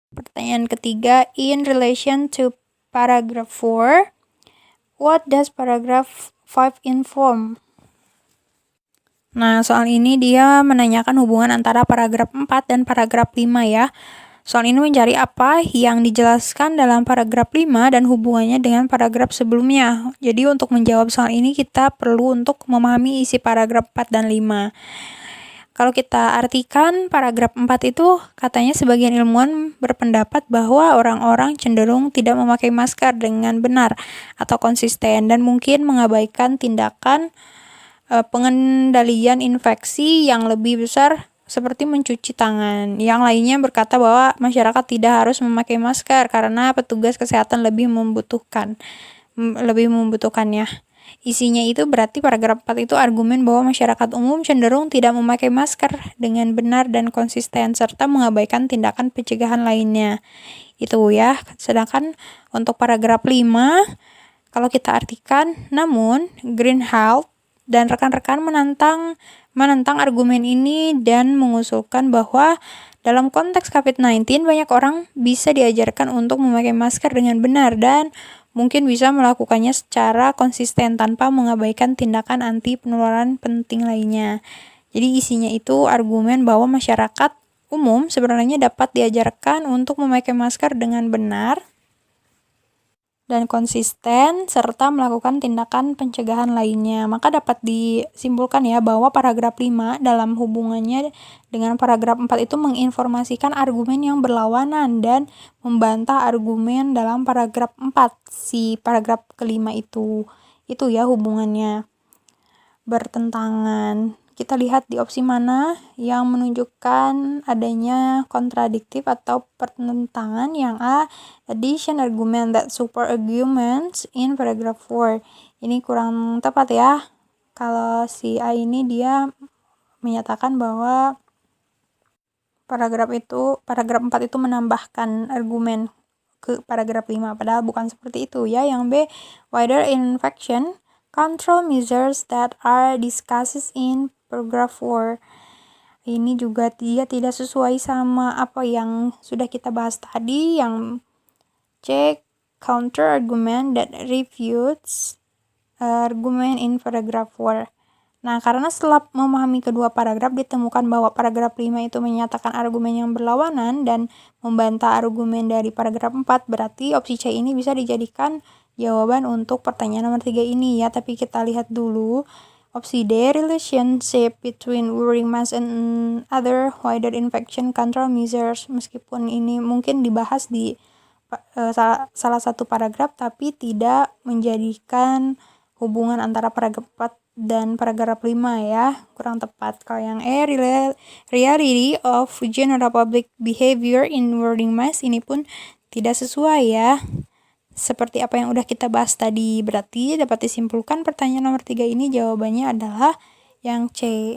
Pertanyaan ketiga, in relation to paragraph 4, what does paragraph 5 inform? Nah, soal ini dia menanyakan hubungan antara paragraf 4 dan paragraf 5 ya. Soal ini mencari apa yang dijelaskan dalam paragraf 5 dan hubungannya dengan paragraf sebelumnya. Jadi untuk menjawab soal ini kita perlu untuk memahami isi paragraf 4 dan 5. Kalau kita artikan paragraf 4 itu katanya sebagian ilmuwan berpendapat bahwa orang-orang cenderung tidak memakai masker dengan benar atau konsisten dan mungkin mengabaikan tindakan pengendalian infeksi yang lebih besar seperti mencuci tangan. Yang lainnya berkata bahwa masyarakat tidak harus memakai masker karena petugas kesehatan lebih membutuhkannya. Isinya itu berarti paragraf 4 itu argumen bahwa masyarakat umum cenderung tidak memakai masker dengan benar dan konsisten serta mengabaikan tindakan pencegahan lainnya. Itu ya. Sedangkan untuk paragraf 5 kalau kita artikan, namun Greenhalgh dan rekan-rekan menentang argumen ini dan mengusulkan bahwa dalam konteks COVID-19 banyak orang bisa diajarkan untuk memakai masker dengan benar dan mungkin bisa melakukannya secara konsisten tanpa mengabaikan tindakan anti penularan penting lainnya. Jadi isinya itu argumen bahwa masyarakat umum sebenarnya dapat diajarkan untuk memakai masker dengan benar dan konsisten serta melakukan tindakan pencegahan lainnya. Maka dapat disimpulkan ya bahwa paragraf 5 dalam hubungannya dengan paragraf 4 itu menginformasikan argumen yang berlawanan dan membantah argumen dalam paragraf 4. Si paragraf kelima itu ya hubungannya bertentangan. Kita lihat di opsi mana yang menunjukkan adanya kontradiktif atau pertentangan. Yang A, addition argument that support arguments in paragraph 4. Ini kurang tepat ya. Kalau si A ini dia menyatakan bahwa paragraf 4 itu menambahkan argumen ke paragraf 5, padahal bukan seperti itu ya. Yang B, wider infection control measures that are discussed in paragraph 4. Ini juga dia tidak sesuai sama apa yang sudah kita bahas tadi. Yang C, counter argument that refutes argument in paragraph 4. Nah, karena setelah memahami kedua paragraf ditemukan bahwa paragraf 5 itu menyatakan argumen yang berlawanan dan membantah argumen dari paragraf 4, berarti opsi C ini bisa dijadikan jawaban untuk pertanyaan nomor 3 ini ya. Tapi kita lihat dulu opsi D, relationship between wearing mask and other wider infection control measures. Meskipun ini mungkin dibahas di salah satu paragraf tapi tidak menjadikan hubungan antara paragraf 4 dan paragraf 5 ya, kurang tepat. Kalau yang E, reality of general public behavior in wearing mask, ini pun tidak sesuai ya. Seperti apa yang udah kita bahas tadi, berarti dapat disimpulkan pertanyaan nomor 3 ini jawabannya adalah yang C.